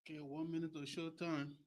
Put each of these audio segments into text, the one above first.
Okay, 1 minute of show time.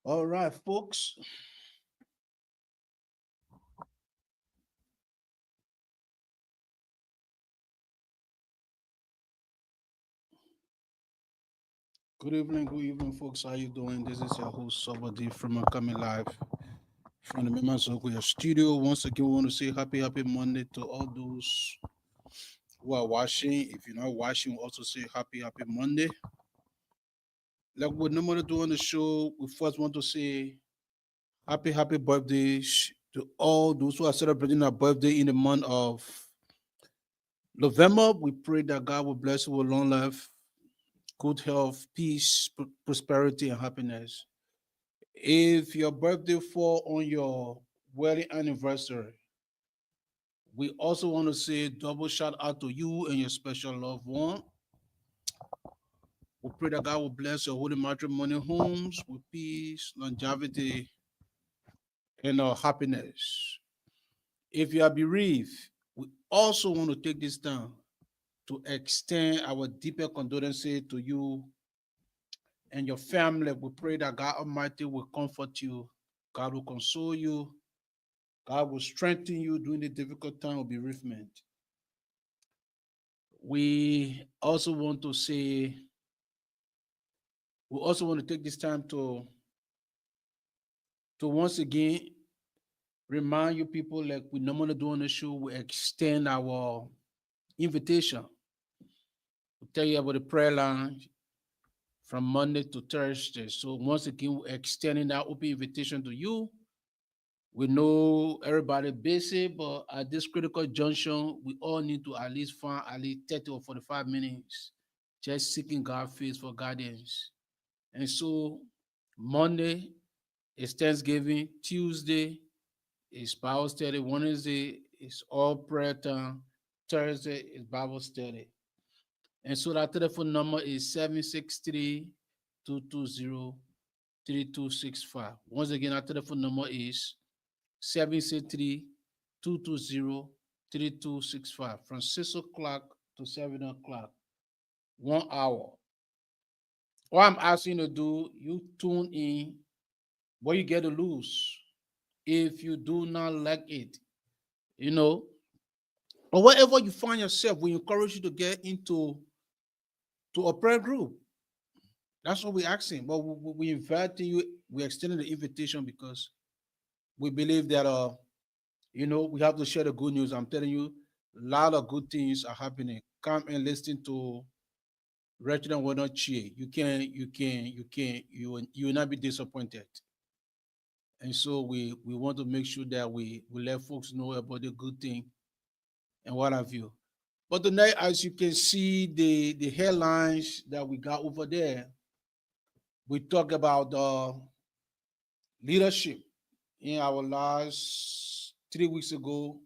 All right, folks. Good evening, folks. How you doing? This is your host, SUBOR Freeman, coming live from the Maima Goyah studio. Once again, we want to say happy Monday to all those who are watching. If you're not watching, we also say happy Monday. Like we normally do on the show, we first want to say happy birthdays to all those who are celebrating their birthday in the month of November. We pray that God will bless you with long life, good health, peace, prosperity, and happiness. If your birthday fall on your wedding anniversary, we also want to say double shout out to you and your special loved one. We pray that God will bless your holy matrimony homes with peace, longevity, and happiness. If you are bereaved, we also want to take this time to extend our deeper condolences to you and your family. We pray that God Almighty will comfort you, God will console you, God will strengthen you during the difficult time of bereavement. We also want to say, we also want to take this time to once again remind you people like we normally do on the show, we extend our invitation. We tell you about the prayer line from Monday to Thursday. So once again, we're extending that open invitation to you. We know everybody busy, but at this critical junction, we all need to at least find at least 30 or 45 minutes just seeking God's face for guidance. And so Monday is Thanksgiving, Tuesday is Bible study, Wednesday is all prayer time, Thursday is Bible study. And so that telephone number is 763-220-3265. Once again, our telephone number is 763-220-3265 from 6 o'clock to 7 o'clock, 1 hour. What I'm asking you to do, you tune in what you get to lose. If you do not like it, you know, or wherever you find yourself, we encourage you to get into a prayer group. That's what we're asking. But we invite you, we're extending the invitation because we believe that we have to share the good news. I'm telling you, a lot of good things are happening. Come and listen to Wretched and Will Not Cheer. You will not be disappointed. And so we want to make sure that we let folks know about the good thing and what have you. But tonight, as you can see, the headlines that we got over there, we talk about leadership. In our last 3 weeks ago,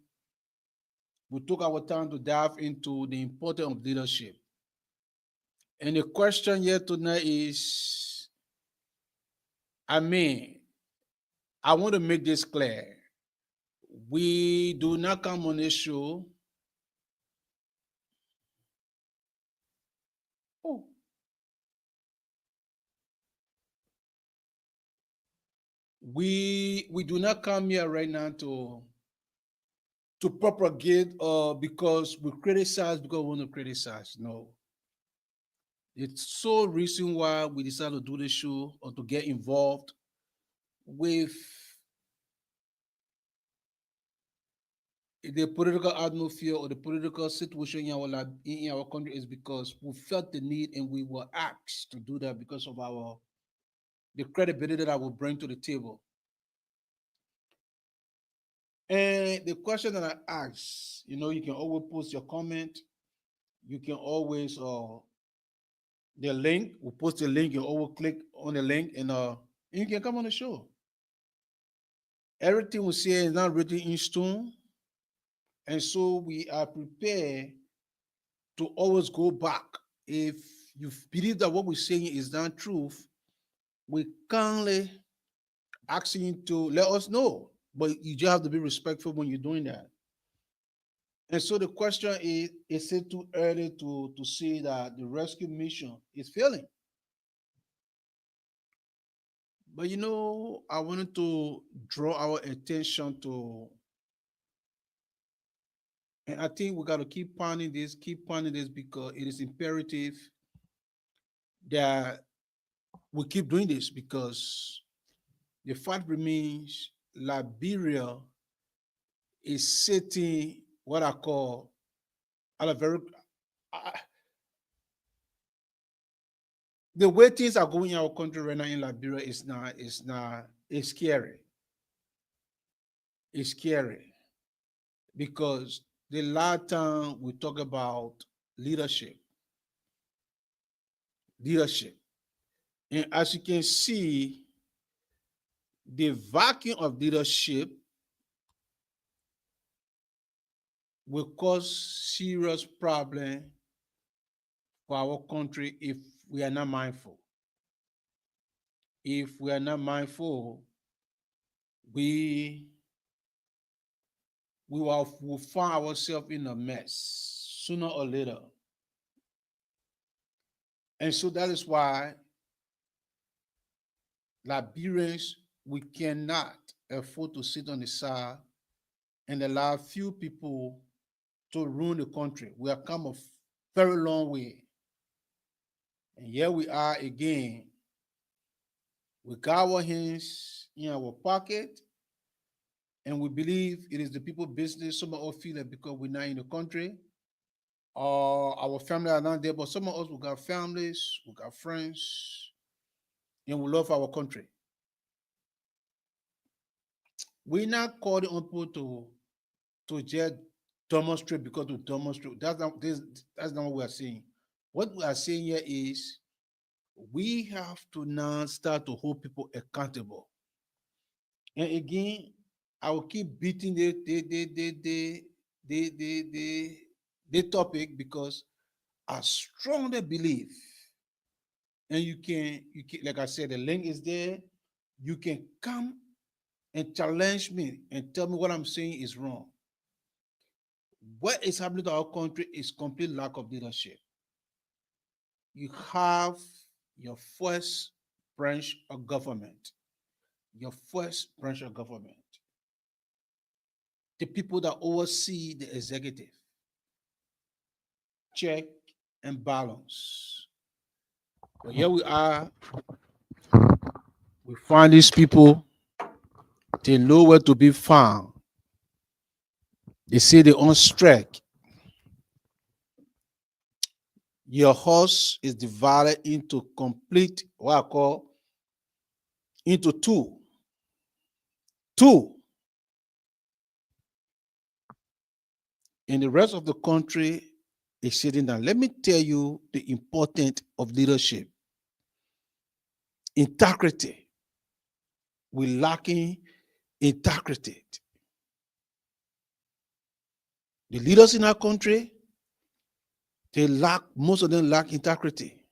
we took our time to dive into the importance of leadership. And the question here tonight is, I mean, I want to make this clear. We do not come on this show. Oh, we do not come here right now to propagate because we criticize because we want to criticize. No. It's so reason why we decided to do this show or to get involved with the political atmosphere or the political situation in our country is because we felt the need and we were asked to do that because of our the credibility that we bring to the table. And the question that I ask, you can always post your comment. You can always the link. We post the link. You always click on the link and you can come on the show. Everything we say is not written in stone, and so we are prepared to always go back. If you believe that what we're saying is not truth, we kindly asking you to let us know. But you just have to be respectful when you're doing that. And so the question is it too early to say that the rescue mission is failing? But I wanted to draw our attention to, and I think we got to keep pounding this because it is imperative that we keep doing this because the fact remains Liberia is sitting what I call at a very uh, the way things are going in our country right now in Liberia it's scary. It's scary because the last time we talk about leadership, leadership, and as you can see, the vacuum of leadership will cause serious problem for our country if we are not mindful. If we are not mindful, we will find ourselves in a mess sooner or later. And so that is why Liberians, we cannot afford to sit on the side and allow few people to ruin the country. We have come a very long way. And here we are again. We got our hands in our pocket and we believe it is the people's business. Some of us feel that because we're not in the country, or our family are not there, but some of us, we got families, we got friends, and we love our country. We're not calling on people to just demonstrate because to demonstrate. That's not what we are saying. What we are saying here is we have to now start to hold people accountable. And again, I will keep beating the topic because I strongly believe, and you can, like I said, the link is there. You can come and challenge me and tell me what I'm saying is wrong. What is happening to our country is complete lack of leadership. You have your first branch of government, your first branch of government, the people that oversee the executive, check and balance. But here we are, we find these people, they know where to be found. They say they're on strike. Your horse is divided into complete, what I call, into two. Two. And the rest of the country is sitting down. Let me tell you the importance of leadership. Integrity. We're lacking integrity. The leaders in our country, most of them lack integrity.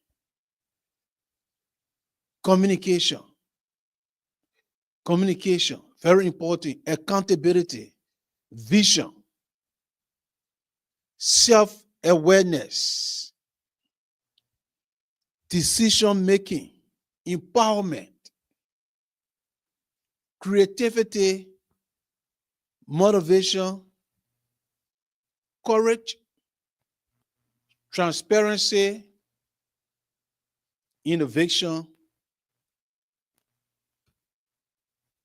Communication. Communication, very important. Accountability, vision, self-awareness, decision making, empowerment, creativity, motivation, courage, transparency, innovation,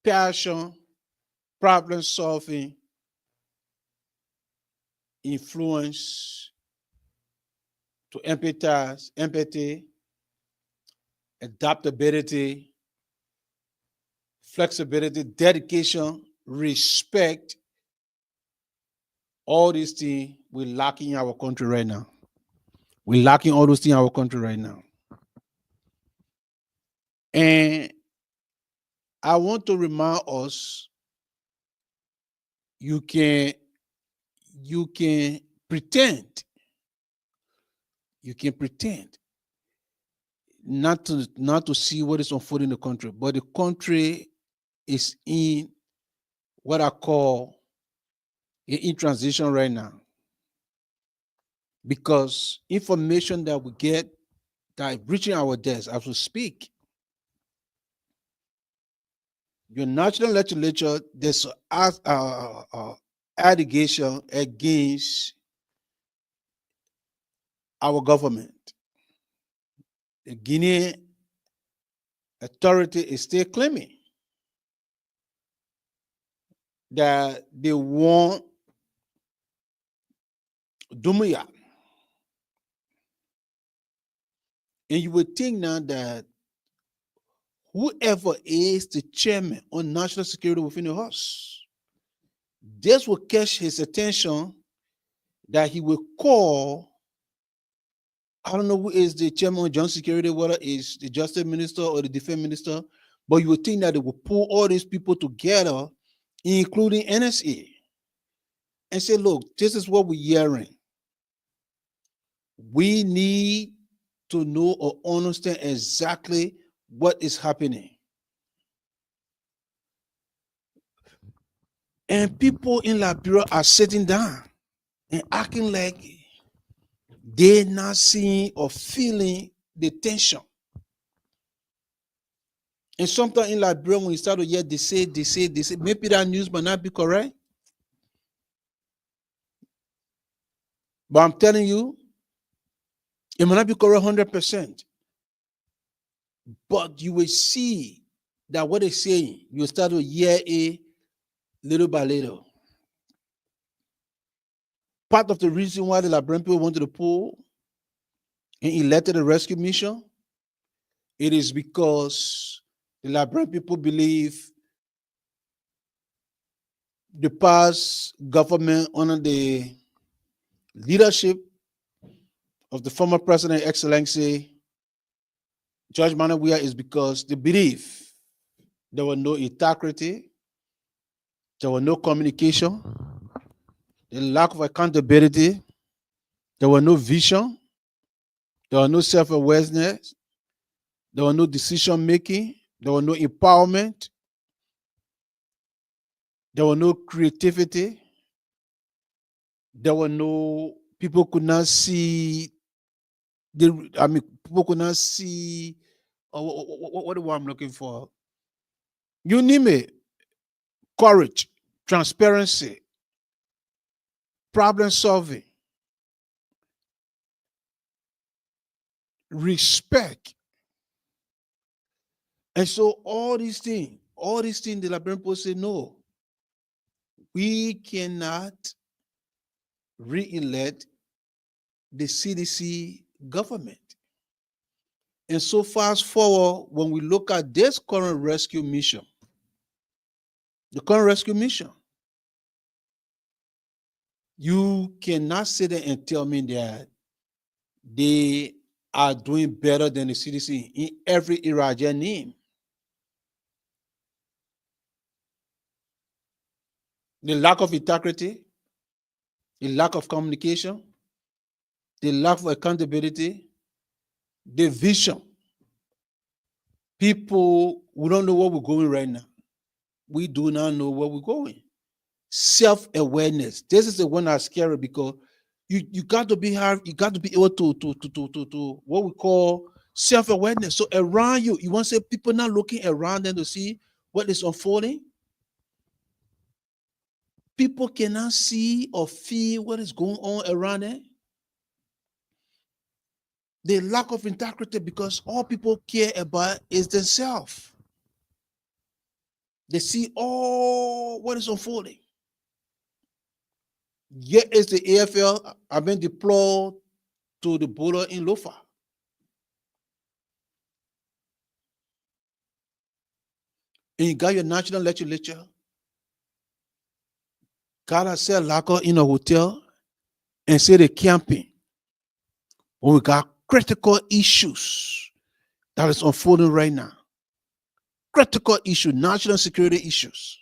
passion, problem solving, influence, to empathize, empathy, adaptability, flexibility, dedication, respect. All these things we're lacking in our country right now. We're lacking all those things in our country right now. And I want to remind us, you can pretend, you can pretend not to see what is unfolding in the country, but the country is in what I call in transition right now, because information that we get that reaching our desk as we speak. Your national legislature, there's allegation against our government. The Guinea authority is still claiming that they want Dumia. And you would think now that whoever is the chairman on national security within the house, this will catch his attention, that he will call, I don't know who is the chairman of joint security, whether it's the justice minister or the defense minister, but you would think that they will pull all these people together, including NSA, and say, look, this is what we're hearing. We need to know or understand exactly what is happening. And people in Liberia are sitting down and acting like they're not seeing or feeling the tension. And sometimes in Liberia, when you start to hear, they say, maybe that news might not be correct. But I'm telling you, it might not be correct 100%. But you will see that what they're saying, you start to hear it little by little. Part of the reason why the Liberian people wanted to pull and elected a rescue mission, it is because the Liberian people believe the past government under the leadership of the former President, Excellency George Manawia, is because they believe there was no integrity, there was no communication, the lack of accountability, there was no vision, there was no self-awareness, there was no decision making, there was no empowerment, there was no creativity, there were no, people could not see, people could not see, what I'm looking for? You name it. Courage, transparency, problem solving, respect. And so all these things, the Liberian people say, no, we cannot re-elect the CDC government. And so fast forward, when we look at this current rescue mission, the current rescue mission, you cannot sit there and tell me that they are doing better than the CDC in every Iraqi name. The lack of integrity, the lack of communication, the lack of accountability, the vision. People, we don't know where we're going right now. We do not know where we're going. Self-awareness. This is the one that's scary, because you got to be able to what we call self-awareness. So around you, you want to say people not looking around them to see what is unfolding. People cannot see or feel what is going on around them. The lack of integrity, because all people care about is themselves. They see all what is unfolding. Yet is the AFL have been deployed to the border in Lofa. And you got your national legislature, got a cell locker in a hotel and say they're camping. When we got critical issues that is unfolding right now. Critical issue, national security issues.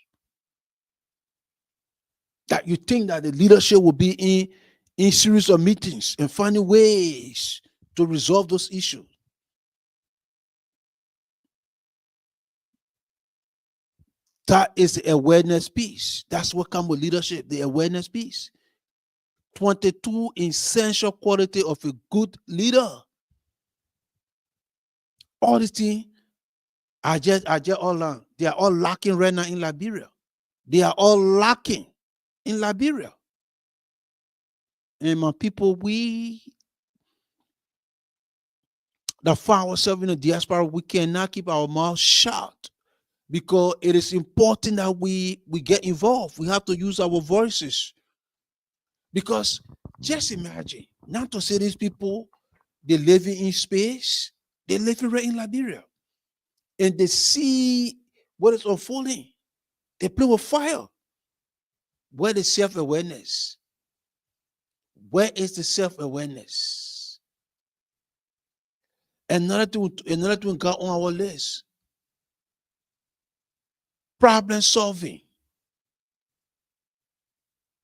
That you think that the leadership will be in series of meetings and finding ways to resolve those issues. That is the awareness piece. That's what comes with leadership, the awareness piece. 22 essential quality of a good leader. All these things are just all they are all lacking right now in Liberia. They are all lacking in Liberia. And my people, we that find ourselves in the diaspora, we cannot keep our mouths shut because it is important that we get involved. We have to use our voices. Because just imagine, not to say these people, they living in space, they living right in Liberia. And they see what is unfolding. They play with fire. Where is self-awareness? Where is the self-awareness? Another thing got on our list. Problem solving.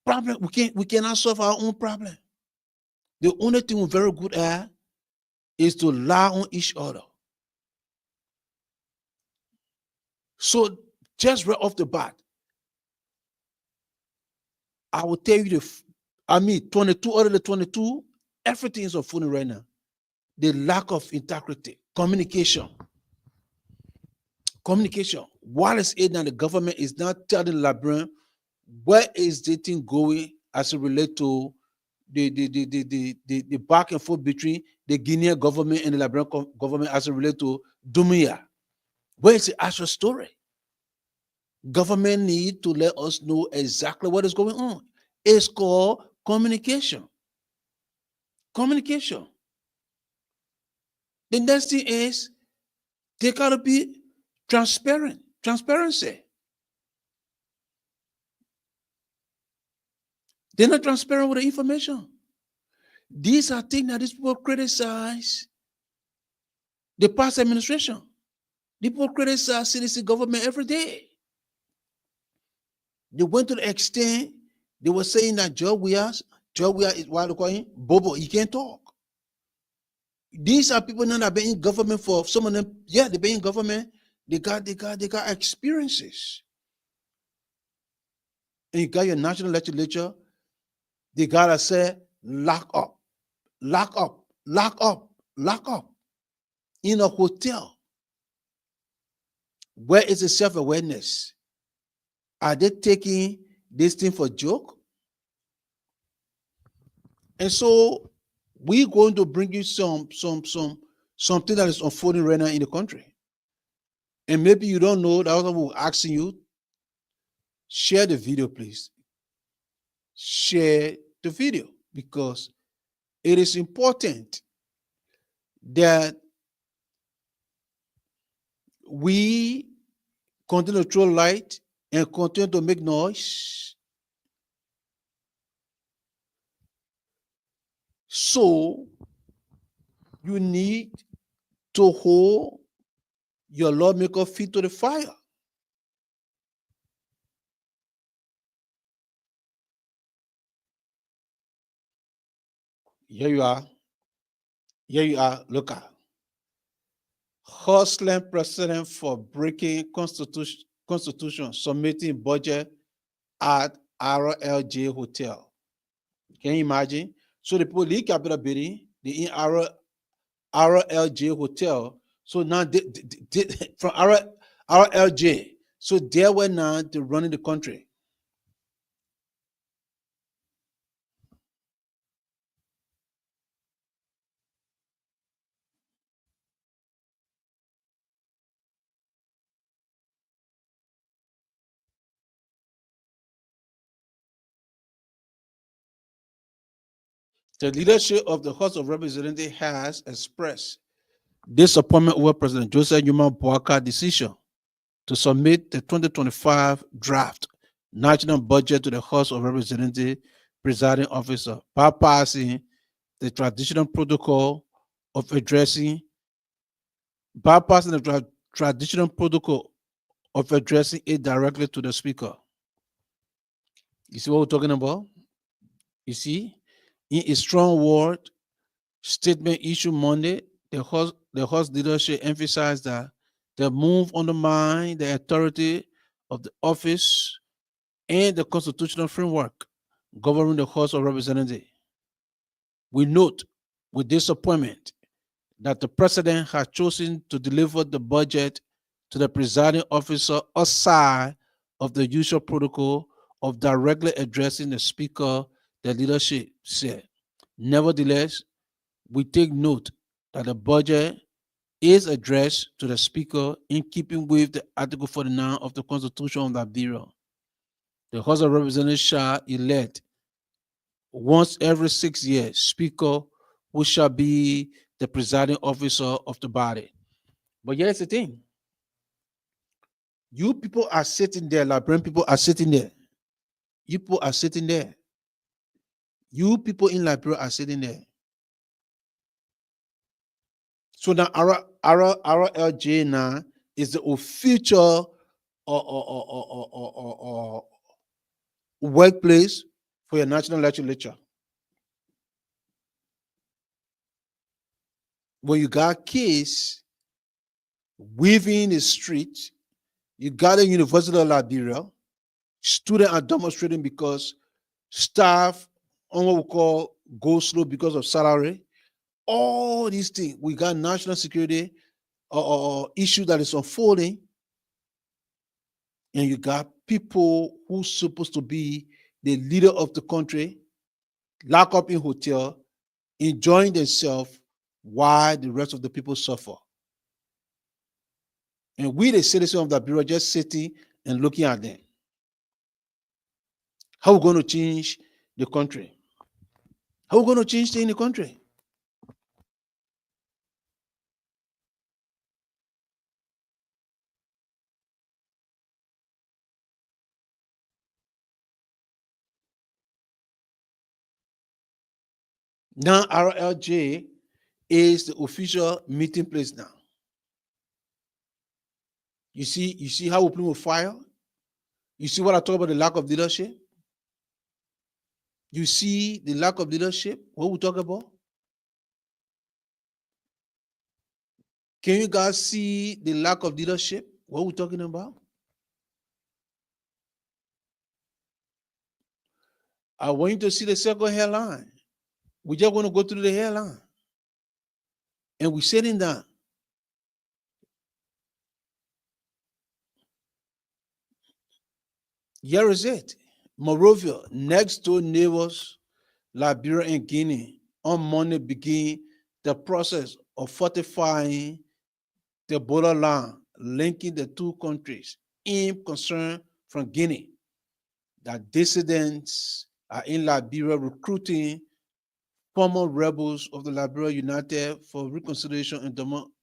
Problem, we cannot solve our own problem. The only thing we're very good at is to lie on each other. So just right off the bat, I will tell you 22 out of the 22, everything is unfolding right now. The lack of integrity, communication. What is it that the government is not telling Liberian where is the thing going as it relates to the back and forth between the Guinean government and the Liberian government as it relates to Dumia? Where is the actual story? Government need to let us know exactly what is going on. It's called communication. Communication. The next thing is they gotta be transparent. Transparency. They're not transparent with the information. These are things that these people criticize the past administration. The people criticize CDC government every day. They went to the extent they were saying that Goyah is what they call him, Bobo, he can't talk. These are people that have been in government for some of them, yeah, they've been in government, they got experiences. And you got your national legislature, they gotta say, lock up, lock up, lock up, lock up in a hotel. Where is the self-awareness? Are they taking this thing for joke? And so we're going to bring you something that is unfolding right now in the country. And maybe you don't know, that's what we're asking you. Share the video, please. Share the video because it is important that we continue to throw light and continue to make noise. So you need to hold your lawmaker feet to the fire. Here you are. Here you are. Look at. Hustling president for breaking constitution, submitting budget at RLJ Hotel. Can you imagine? So the people leak capital bidding, the in RLJ Hotel. So now from RLJ. So they were now they're running the country. The leadership of the House of Representatives has expressed disappointment over President Joseph Numa Boakar's decision to submit the 2025 draft national budget to the House of Representatives presiding officer, bypassing the traditional protocol of addressing traditional protocol of addressing it directly to the speaker. You see what we're talking about? You see, in a strong word statement issued Monday, the House leadership emphasized that the move undermined the authority of the office and the constitutional framework governing the House of Representatives. We note with disappointment that the president has chosen to deliver the budget to the presiding officer outside of the usual protocol of directly addressing the speaker, the leadership said. Nevertheless, we take note that the budget is addressed to the speaker in keeping with the Article 49 of the Constitution of Liberia. The House of Representatives shall elect once every 6 years speaker who shall be the presiding officer of the body. But here's the thing. You people are sitting there, Liberian people are sitting there. You people are sitting there. You people in Liberia are sitting there. So now our LJ now is the official workplace for your national legislature. When you got kids weaving the street, you got a University of Liberia, students are demonstrating because staff on what we call go slow because of salary. All these things, we got national security issue that is unfolding, and you got people who's supposed to be the leader of the country lock up in hotel, enjoying themselves while the rest of the people suffer. And we, the citizens of the bureau, just sitting and looking at them. How are we going to change the country? How are we going to change things in the country? Now RLJ is the official meeting place now. You see how we play with fire? You see what I talk about, the lack of leadership? You see the lack of leadership, what we talk about? Can you guys see the lack of leadership, what we're talking about? I want you to see the circle hairline. We just want to go through the hairline. And we're sitting down. Here is it. Moreover, next door neighbors, Liberia and Guinea, on Monday begin the process of fortifying the borderline linking the two countries in concern from Guinea that dissidents are in Liberia recruiting former rebels of the Liberia United for Reconciliation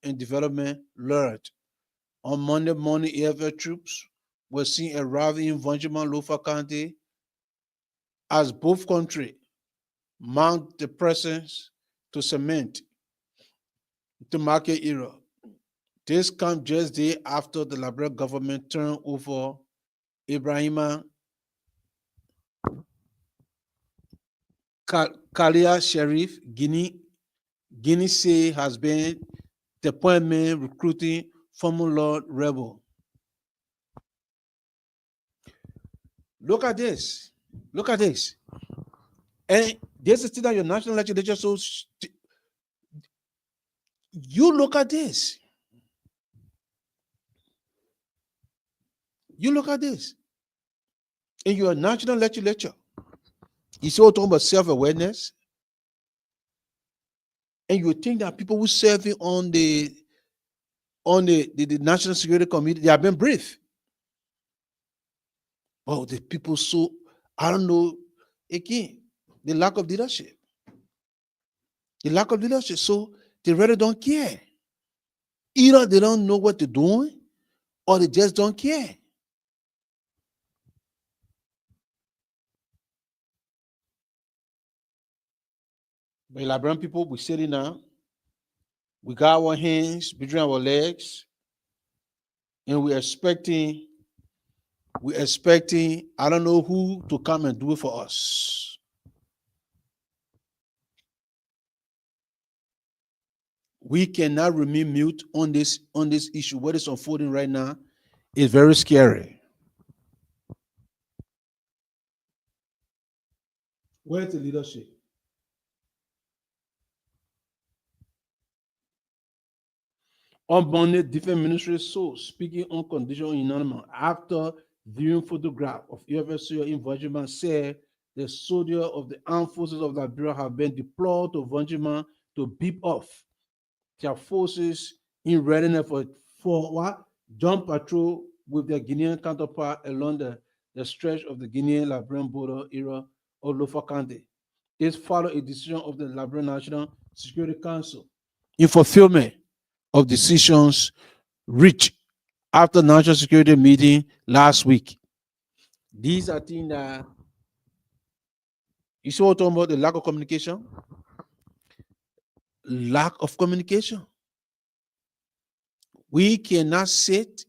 and Development LURD. On Monday morning, AFL troops were seen arriving in Vanjima, Lofa County as both countries mount the presence to cement the market era. This comes just day after the Liberia government turned over Ibrahima Kalia Sheriff, Guinea say has been the point man recruiting former Lord rebel. Look at this. Look at this. And this is still that your national legislature. So you look at this. You look at this. In your national legislature, you see what talking about self-awareness. And you think that people who serving on the National Security Committee, they have been briefed. Oh, the people so, I don't know, again, the lack of leadership. The lack of leadership. So they really don't care. Either they don't know what they're doing or they just don't care. But Liberian people, we sitting now. We got our hands between our legs, and we're expecting, I don't know who to come and do it for us. We cannot remain mute on this issue. What is unfolding right now is very scary. Where's the leadership? Unbounded different ministries so speaking unconditional anonymous after viewing photograph of UFSO in Vanjima said the soldiers of the armed forces of Liberia have been deployed to Vanjima to beep off their forces in readiness for what? Jump patrol with their Guinean counterpart along the stretch of the Guinean-Liberian border area of Lofa County. This followed a decision of the Liberian National Security Council in fulfillment of decisions reached after national security meeting last week. These are things that you see what I'm talking about, the lack of communication. Lack of communication. We cannot sit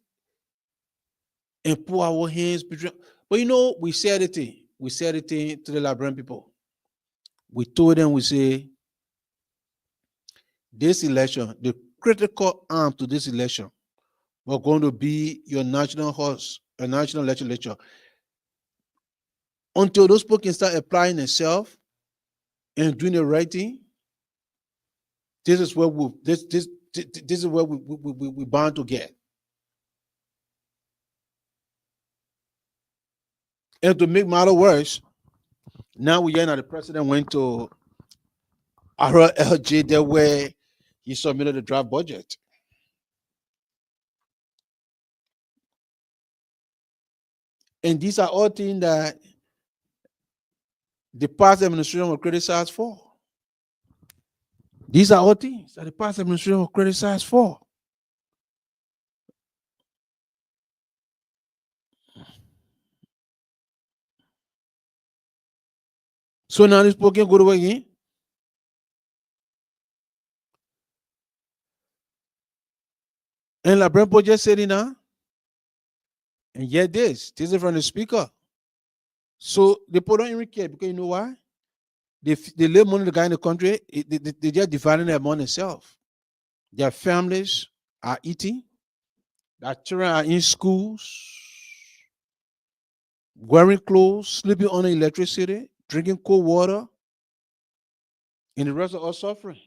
and put our hands between. But you know, we said it. We said it to the Liberian people. We told them, we say, this election, the critical arm to this election, we're going to be your national horse, a national legislature. Until those people can start applying themselves and doing the right thing, this is where we bound to get. And to make matter worse, now we hear that the president went to RLJ there where he submitted the draft budget. And these are all things that the past administration was criticized for. These are all things that the past administration was criticized for. So now this spoken go to work again. And Liberian project said it now. And yet this is from the speaker. So they put on in care because you know why? They lay money to the guy in the country, they just dividing their money themselves. Their families are eating, their children are in schools, wearing clothes, sleeping on the electricity, drinking cold water, and the rest of us suffering.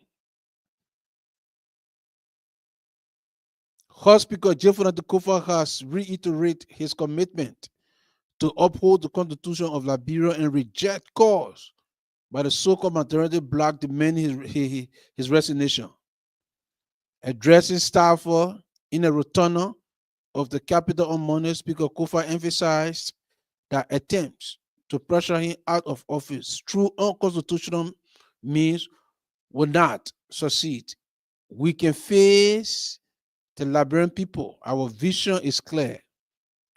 House Speaker Jeffrey Kofa has reiterated his commitment to uphold the Constitution of Liberia and reject calls by the so-called majority bloc demanding his resignation. Addressing staffer in a rotunda of the Capitol on Monday, Speaker Kofa emphasized that attempts to pressure him out of office through unconstitutional means will not succeed. We can face the Liberian people. Our vision is clear.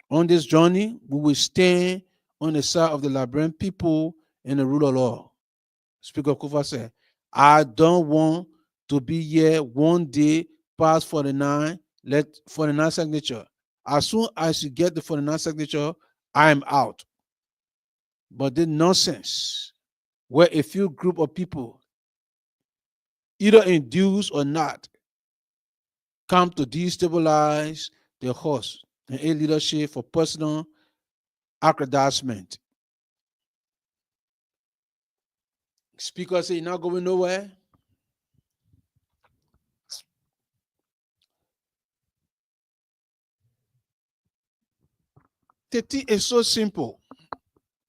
On this journey, we will stand on the side of the Liberian people and the rule of law. Speaker Kofa said, I don't want to be here one day past 49, let 49 signature. As soon as you get the 49 signature, I'm out. But the nonsense where a few group of people, either induced or not, come to destabilize the horse and a leadership for personal aggrandizement. Speaker say, you're not going nowhere. The thing is so simple.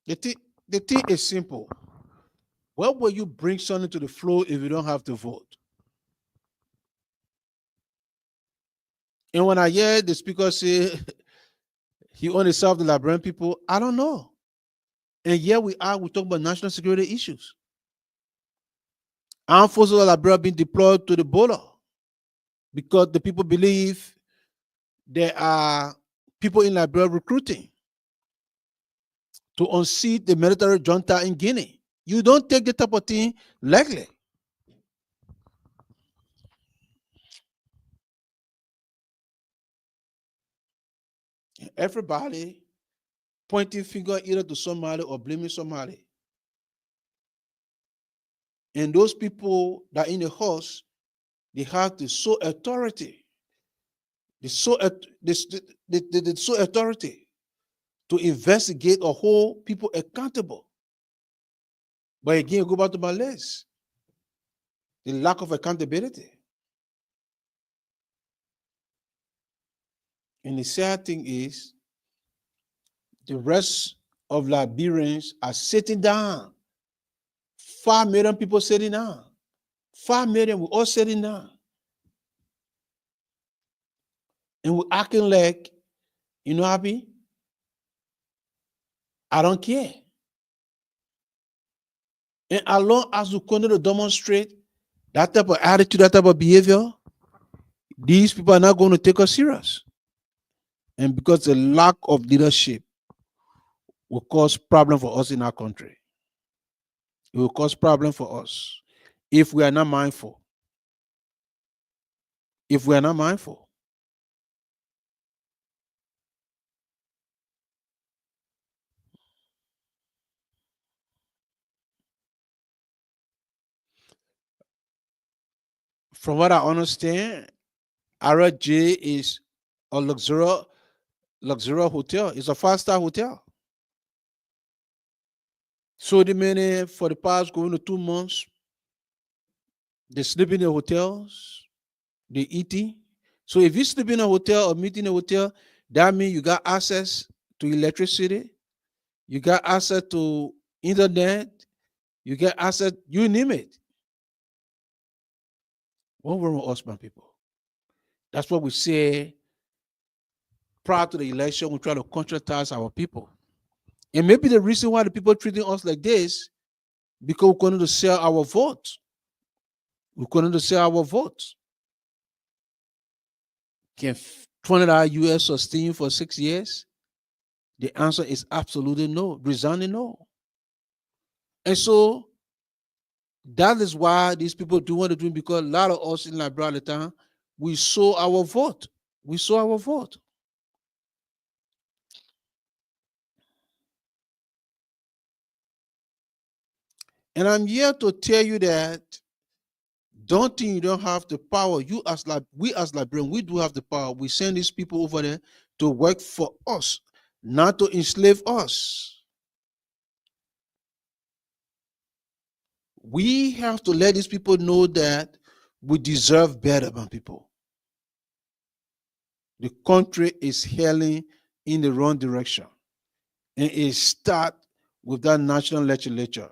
The thing is simple. Why will you bring something to the floor if you don't have to vote? And when I hear the speaker say he only served the Liberian people, I don't know. And here we are, we talk about national security issues. Armed forces of Liberia being deployed to the border because the people believe there are people in Liberia recruiting to unseat the military junta in Guinea. You don't take the type of thing lightly. Everybody pointing finger either to somebody or blaming somebody. And those people that are in the house, they have the sole authority. The sole authority to investigate or hold people accountable. But again, go back to my list. The lack of accountability. And the sad thing is, the rest of Liberians are sitting down. 5 million people sitting down. 5 million, we're all sitting down. And we're acting like, you know, happy? I don't care. And as long as we continue to demonstrate that type of attitude, that type of behavior, these people are not going to take us serious. And because the lack of leadership will cause problem for us in our country. It will cause problem for us if we are not mindful. If we are not mindful. From what I understand, RJ is a luxurious hotel. It's a 5-star hotel. So the many for the past going to 2 months, they sleep in the hotels, they eating. So if you sleep in a hotel or meet in a hotel, that means you got access to electricity, you got access to internet, you get access, you name it. What wrong with us, my people? That's what we say prior to the election. We try to contractize our people. And maybe the reason why the people treating us like this, because we're going to sell our vote. We're going to sell our vote. Can $20 US sustain for 6 years? The answer is absolutely no, resounding no. And so that is why these people do want to do it, because a lot of us in Liberia at the time, we sold our vote. We sold our vote. And I'm here to tell you that don't think you don't have the power. We as Liberians, we do have the power. We send these people over there to work for us, not to enslave us. We have to let these people know that we deserve better, man, people. The country is heading in the wrong direction. And it starts with that national legislature.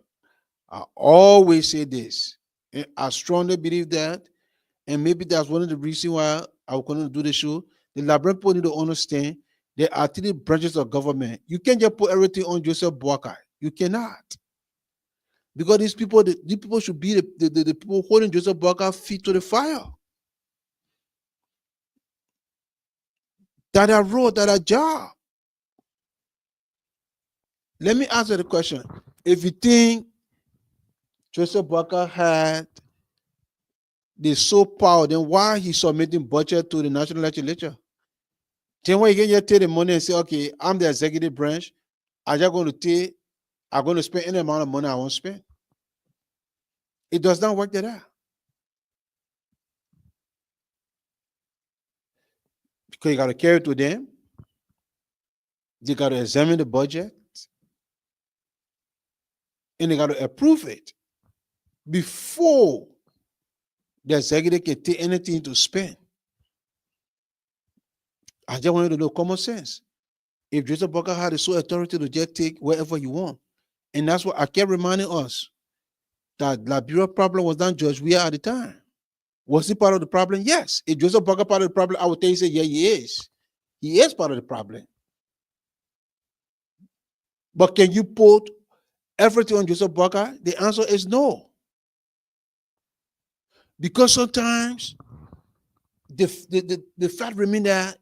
I always say this, and I strongly believe that, and maybe that's one of the reasons why I was going to do the show. The Liberian people need to understand there are 3 branches of government. You can't just put everything on Joseph Boakai. You cannot. Because these people should be the people holding Joseph Boakai feet to the fire. That are road, that are job. Let me answer the question. If you think Joseph Boakai had the sole power, then why he submitting budget to the national legislature? Then why you can just take the money and say, okay, I'm the executive branch. I'm going to spend any amount of money I want to spend. It does not work like that. Because you got to carry it to them. They got to examine the budget. And they got to approve it before the executive can take anything to spend. I just want you to know common sense. If Joseph Boakai had the sole authority to just take wherever you want, and that's what I kept reminding us, that Liberia problem was not George Weah at the time. Was he part of the problem? Yes. If Joseph Boakai part of the problem, I would tell you, say, yeah, he is. He is part of the problem. But can you put everything on Joseph Boakai? The answer is no. Because sometimes the fact remains that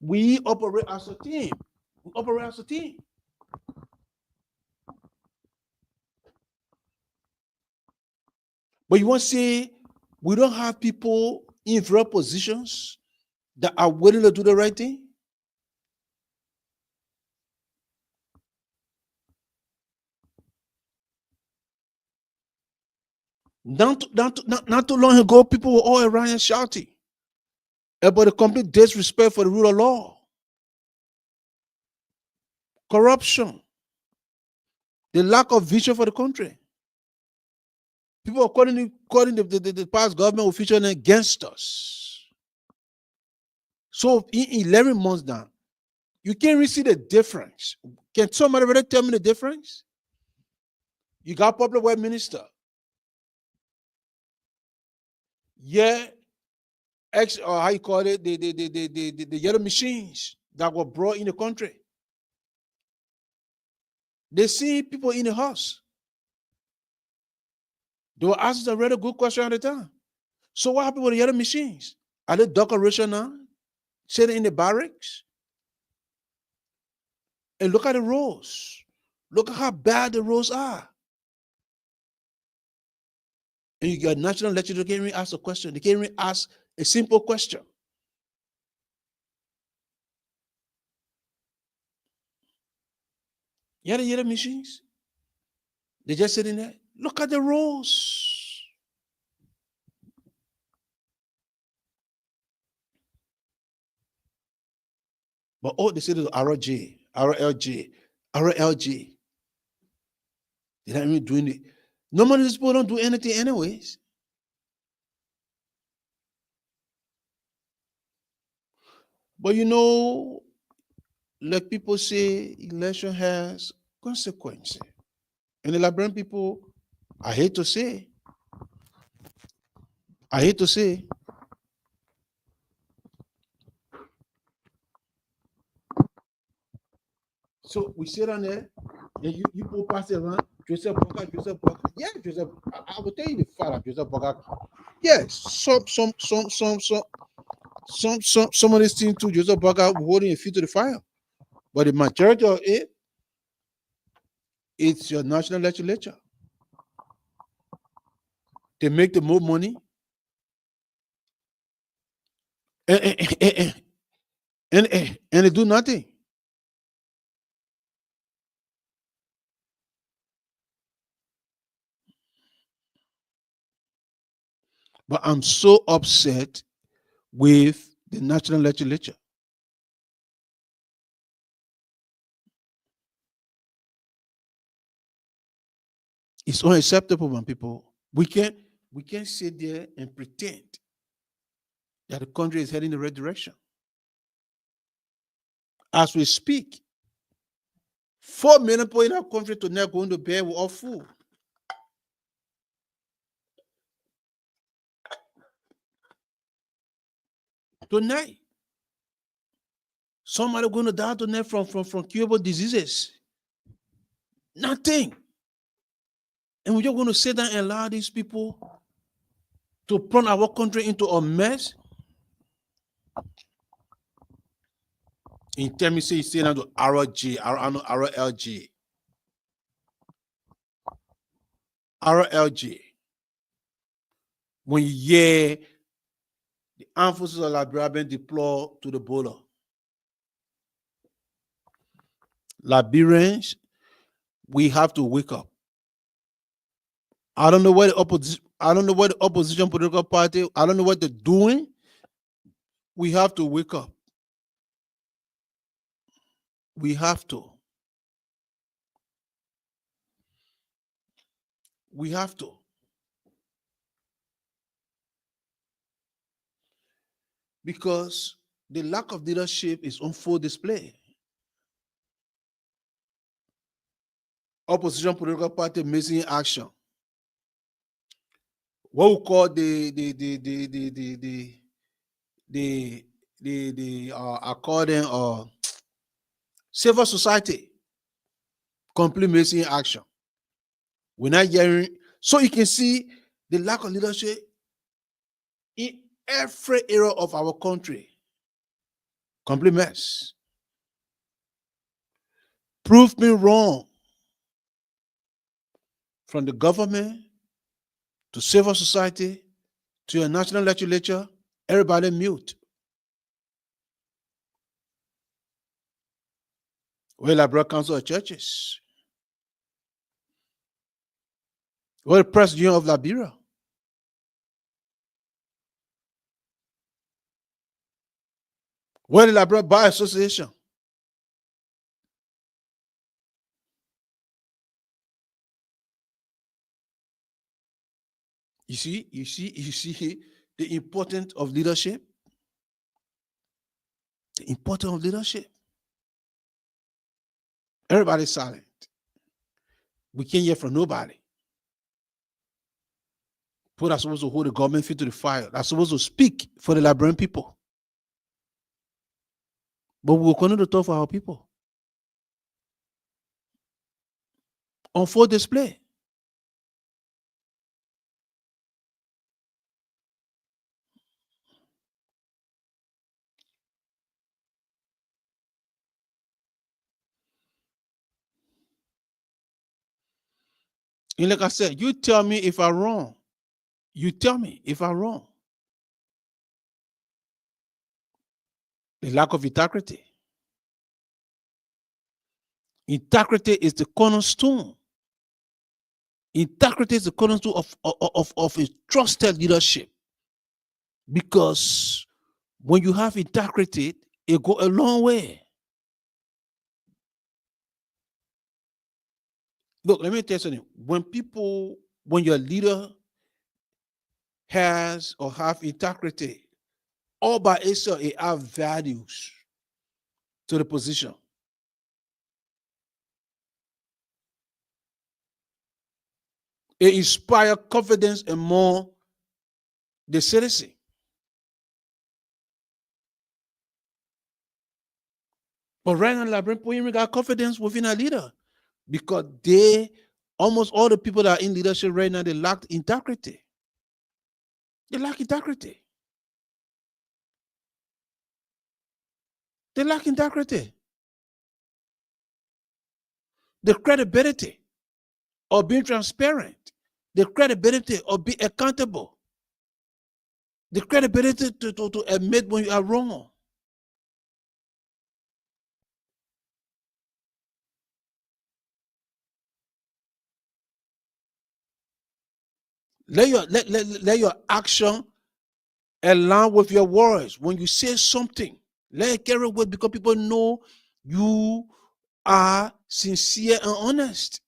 we operate as a team. We operate as a team. But you want to say we don't have people in various positions that are willing to do the right thing? Not too long ago, people were all around and shouting about the complete disrespect for the rule of law, corruption, the lack of vision for the country. People are calling the past government officials against us. So in 11 months now, you can't really see the difference. Can somebody really tell me the difference? You got public work minister. Yeah, or how you call it, the yellow machines that were brought in the country. They see people in the house. They were asking a really good question at the time. So what happened with the yellow machines? Are they decoration now? Sitting in the barracks? And look at the roads. Look at how bad the roads are. And you got national legislators, they can't even ask a question. They can't even ask a simple question. Yeah, the yellow machines. They just sitting there. Look at the roads. But oh, they said it's RLG, RLG, RLG. They're not even doing it. Normally, these people don't do anything anyways. But you know, like people say, election has consequences. And the Liberian people, I hate to say, so we sit on there, and you people pass it around, Joseph Boga. Yeah, Joseph, I will tell you the fact of Joseph Boga. Yes, some of these things too, Joseph Boga holding a feet to the fire. But the majority of it, it's your national legislature. They make the more money, and, and they do nothing. But I'm so upset with the national legislature. It's unacceptable, man, people. We can't sit there and pretend that the country is heading in the right direction. As we speak, 4 million people in our country tonight going to bed with all food. Tonight, somebody going to die tonight from curable diseases. Nothing. And we're just going to sit down and allow these people to plunge our country into a mess. In terms of say down to RLG, RLG. RLG. When you hear the armed forces of Liberia being deployed to the border, Liberians, we have to wake up. I don't know what the opposition political party, I don't know what they're doing. We have to wake up. We have to. We have to. Because the lack of leadership is on full display. Opposition political party missing action. What we call according or civil society complete missing action. We're not hearing, so you can see the lack of leadership in every area of our country. Complete mess. Prove me wrong. From the government to civil society to your national legislature, everybody mute. Well, I brought council of churches. Well, president of Liberia. Well, the Liberia Bar Association. You see the importance of leadership. The importance of leadership. Everybody's silent. We can't hear from nobody. People are supposed to hold the government feet to the fire. They're supposed to speak for the Liberian people. But we will continue to talk for our people. On full display. And like I said, you tell me if I'm wrong. You tell me if I'm wrong. The lack of integrity. Integrity is the cornerstone. Integrity is the cornerstone of a trusted leadership. Because when you have integrity, it goes a long way. Look, let me tell you something. When your leader has or have integrity, all by itself, it have values to the position. It inspires confidence among the citizen. But right now, Liberian people even got confidence within a leader because almost all the people that are in leadership right now, they lack integrity. They lack integrity. They lack integrity. The credibility of being transparent. The credibility of being accountable. The credibility to admit when you are wrong. Let your action align with your words. When you say something, let it carry weight because people know you are sincere and honest.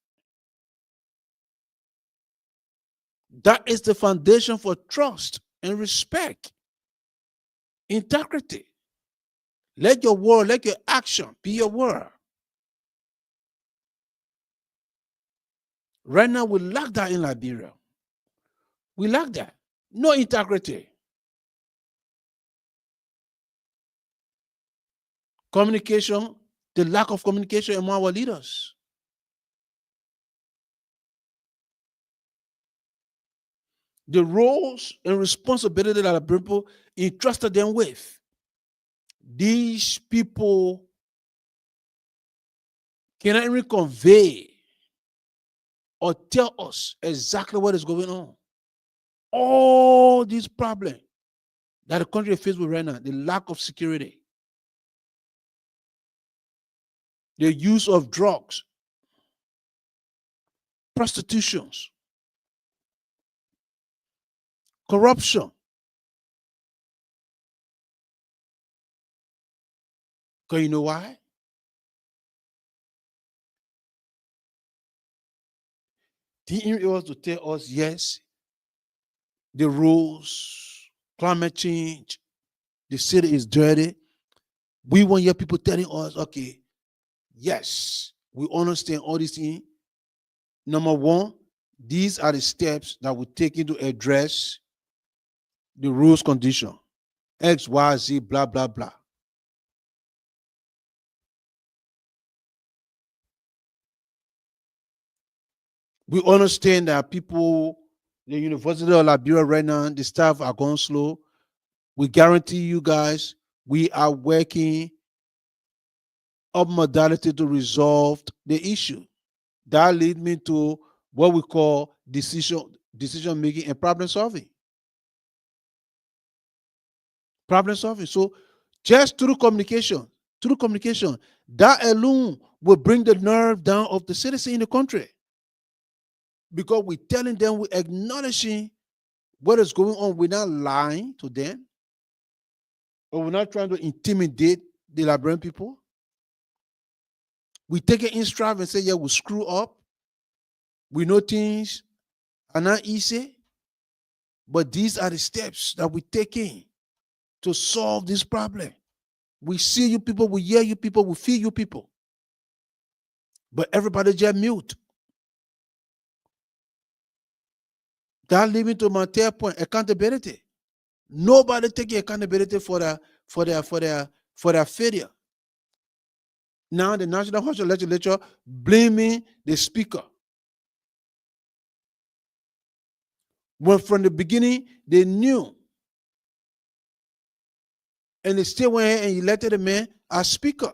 That is the foundation for trust and respect. Integrity. Let your word, let your action be your word. Right now, we lack that in Liberia. We lack that. No integrity. Communication, the lack of communication among our leaders. The roles and responsibility that the people entrusted them with. These people cannot even convey or tell us exactly what is going on. All these problems that the country is faced with right now, the lack of security, the use of drugs, prostitutions, corruption. Because you know why? Didn't it was to tell us, yes, the rules, climate change, the city is dirty. We want your people telling us, okay, yes, we understand all these things. Number one, these are the steps that we take to address the rules condition. X, Y, Z, blah, blah, blah. We understand that people The University of Liberia right now, the staff are going slow. We guarantee you guys, we are working up modality to resolve the issue. That leads me to what we call decision making and problem solving. Problem solving. So just through communication, that alone will bring the nerve down of the citizen in the country. Because we're telling them, we're acknowledging what is going on. We're not lying to them, or we're not trying to intimidate the Liberian people. We take it in stride and say, yeah, we screw up. We know things are not easy, but these are the steps that we're taking to solve this problem. We see you people, we hear you people, we feel you people. But everybody just mute. That leads me to my third point, accountability. Nobody taking accountability for their failure. Now the National Constitutional Legislature blaming the speaker. When from the beginning they knew, and they still went ahead and elected a man as speaker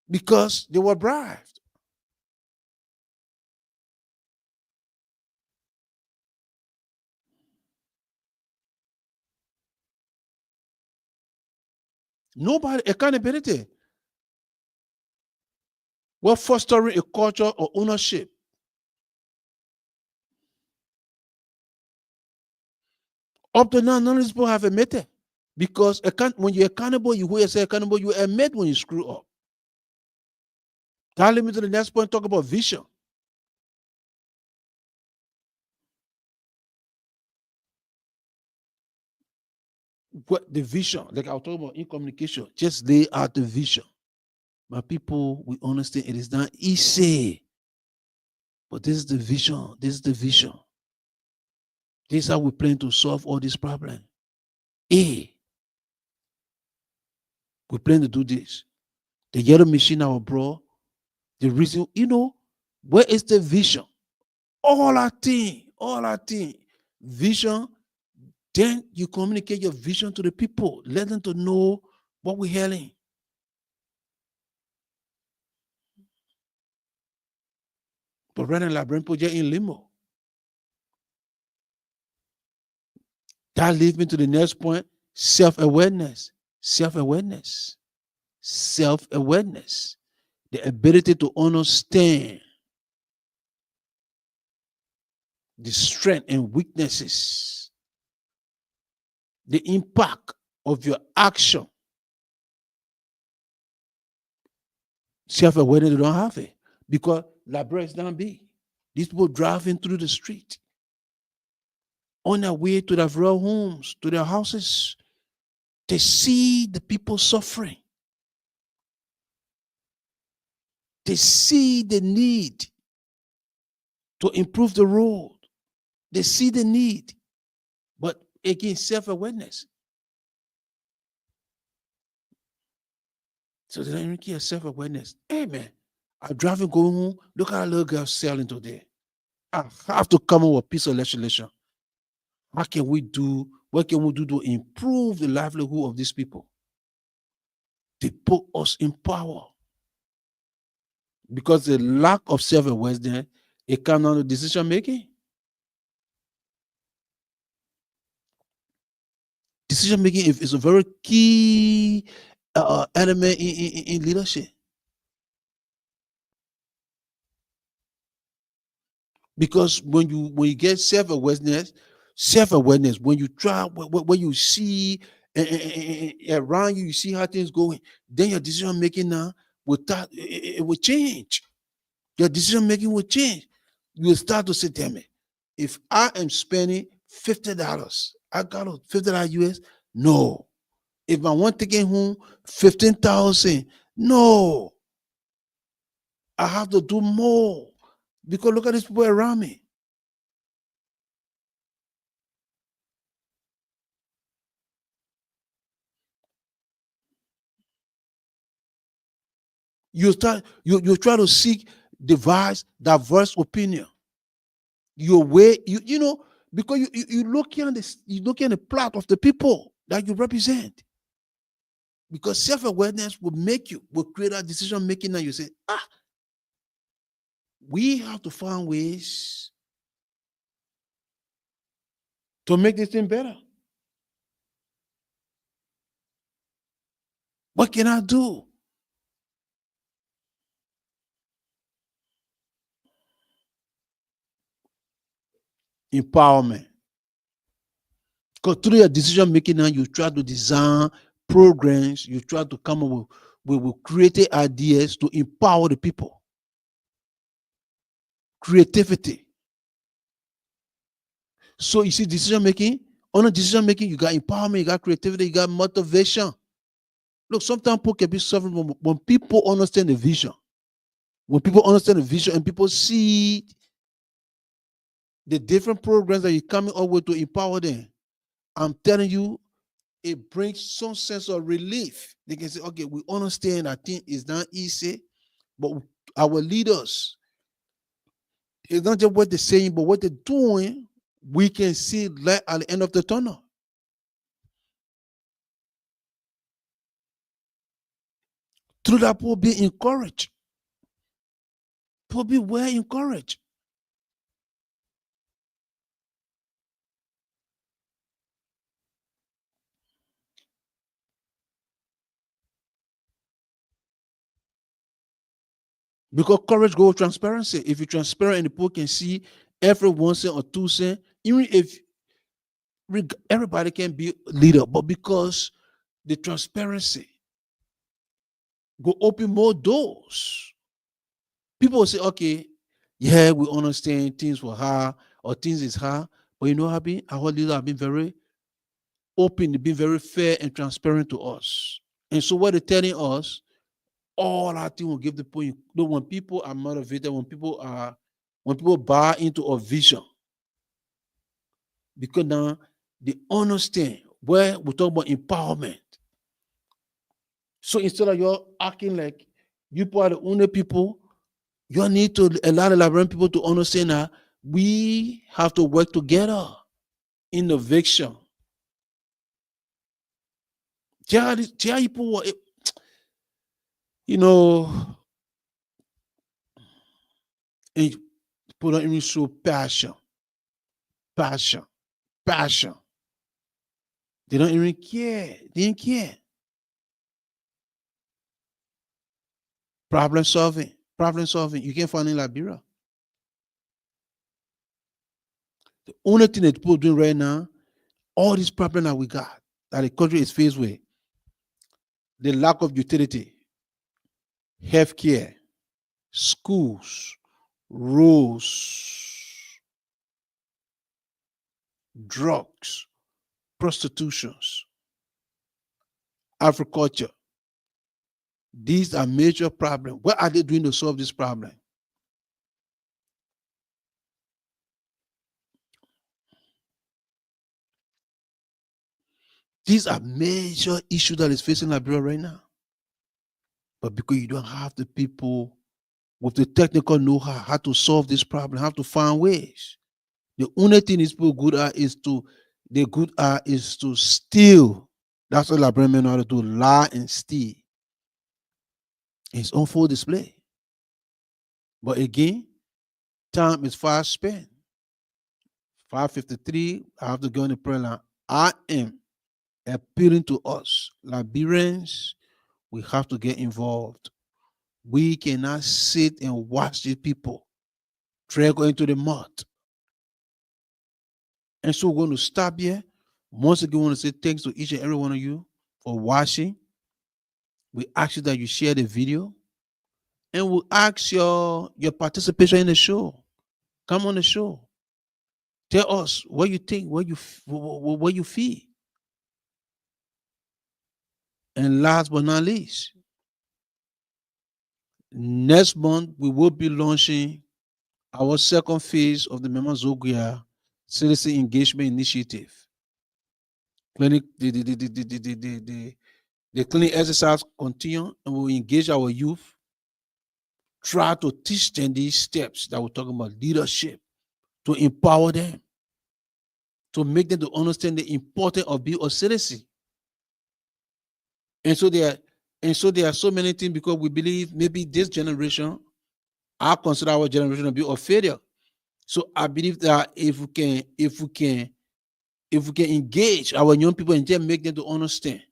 because they were bribed. Nobody accountability. We're fostering a culture of ownership. Up to now, none of these people have admitted. Because when you're accountable, you say accountable, you admit when you screw up. That leads me to the next point, talk about vision. What the vision, like I was talking about in communication, just lay out the vision. My people, we understand it is not easy. But this is the vision. This is the vision. This is how we plan to solve all these problems. We plan to do this. The yellow machine, our bro, the reason, where is the vision? All our thing, vision. Then you communicate your vision to the people. Let them to know what we're hearing. But right now, Liberian project in limbo. That leads me to the next point, self-awareness. Self-awareness. Self-awareness. The ability to understand the strength and weaknesses, the impact of your action. Self-awareness, they don't have it because Liberia is not big. These people driving through the street on their way to their real homes, to their houses. They see the people suffering. They see the need to improve the road. They see the need. But again, self-awareness. So they don't even care self-awareness. Hey man, I'm driving going home. Look at a little girl selling today. I have to come up with a piece of legislation. What can we do to improve the livelihood of these people? They put us in power. Because the lack of self-awareness, it comes down to decision making. Decision making is a very key element in leadership. Because when you get self-awareness, when you try, when you see around you, you see how things going, then your decision making now it will change. Your decision making will change. You will start to say, damn it, if I am spending $50, I got $50 US. No. If I want to get home 15,000, no. I have to do more because look at these people around me. You try to seek diverse opinion. your way, you know, because you looking at this, you looking at the plot of the people that you represent. Because self-awareness will create a decision making, and you say, we have to find ways to make this thing better. What can I do? Empowerment. Because through your decision making now, you try to design programs, you try to come up with creative ideas to empower the people. Creativity. So you see, decision making, on a decision making, you got empowerment, you got creativity, you got motivation. Look, sometimes people can be suffering when people understand the vision. When people understand the vision and people see the different programs that you're coming up with to empower them, I'm telling you, it brings some sense of relief. They can say, okay, we understand that thing is not easy, but our leaders, it's not just what they're saying, but what they're doing, we can see light at the end of the tunnel. Through that, people be encouraged. People be well encouraged. Because courage goes with transparency. If you're transparent and the people can see every 1 cent or 2 cent, even if everybody can be a leader, but because the transparency go open more doors. People will say, okay, yeah, we understand things were hard or things is hard, but you know how our leaders have been very open, they've been very fair and transparent to us. And so what they're telling us, all our thing will give the point. When people are motivated, when people buy into a vision, because now they understand where we talk about empowerment. So instead of you acting like you are the only people, you need to allow the Liberian people to understand that we have to work together. Innovation. Tell people what, you know, and people don't even show passion. Passion. Passion. They don't even care. They don't care. Problem solving. Problem solving. You can't find in Liberia. The only thing that people are doing right now, all these problems that we got, that the country is faced with, the lack of utility, healthcare, schools, roads, drugs, prostitutions, agriculture. These are major problems. What are they doing to solve this problem? These are major issues that is facing Liberia right now. But because you don't have the people with the technical know-how how to solve this problem, how to find ways. The only thing these people good at is to steal. That's what Liberian men know how to do, lie and steal. It's on full display. But again, time is fast spent. 5:53, I have to go in the prayer line. I am appealing to us, Liberians, we have to get involved. We cannot sit and watch these people drag into the mud. And so we're going to stop here. Once again, I want to say thanks to each and every one of you for watching. We ask you that you share the video, and we'll ask your participation in the show. Come on the show. Tell us what you think, what you feel. And last but not least, next month we will be launching our second phase of the Maima Goyah Citizen Engagement Initiative. Clinic, the clinic exercise continue, and we will engage our youth, try to teach them these steps that we're talking about: leadership, to empower them, to make them to understand the importance of being a citizen. And so there are so many things because we believe maybe this generation, I consider our generation to be a failure. So I believe that if we can engage our young people and just make them to understand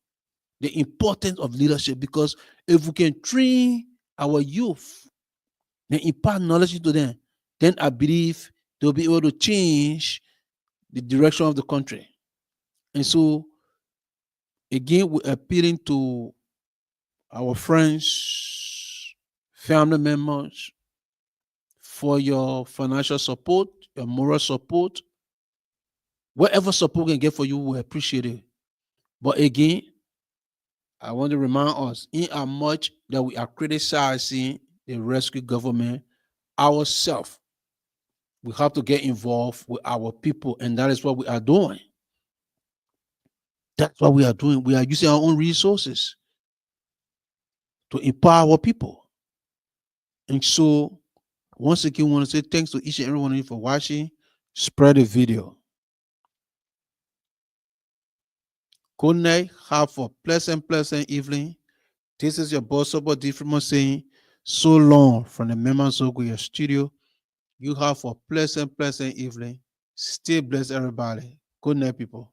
the importance of leadership, because if we can train our youth and impart knowledge to them, then I believe they'll be able to change the direction of the country. And so again, we're appealing to our friends, family members for your financial support, your moral support. Whatever support we can get for you, we appreciate it. But again, I want to remind us, in how much that we are criticizing the rescue government, ourselves, we have to get involved with our people, and that is what we are doing. That's what we are doing. We are using our own resources to empower our people. And so, once again, I want to say thanks to each and every one of you for watching. Spread the video. Good night. Have a pleasant evening. This is your boss, SUBOR D. Freeman saying, so long from the members of Goyah studio. You have a pleasant evening. Stay blessed, everybody. Good night, people.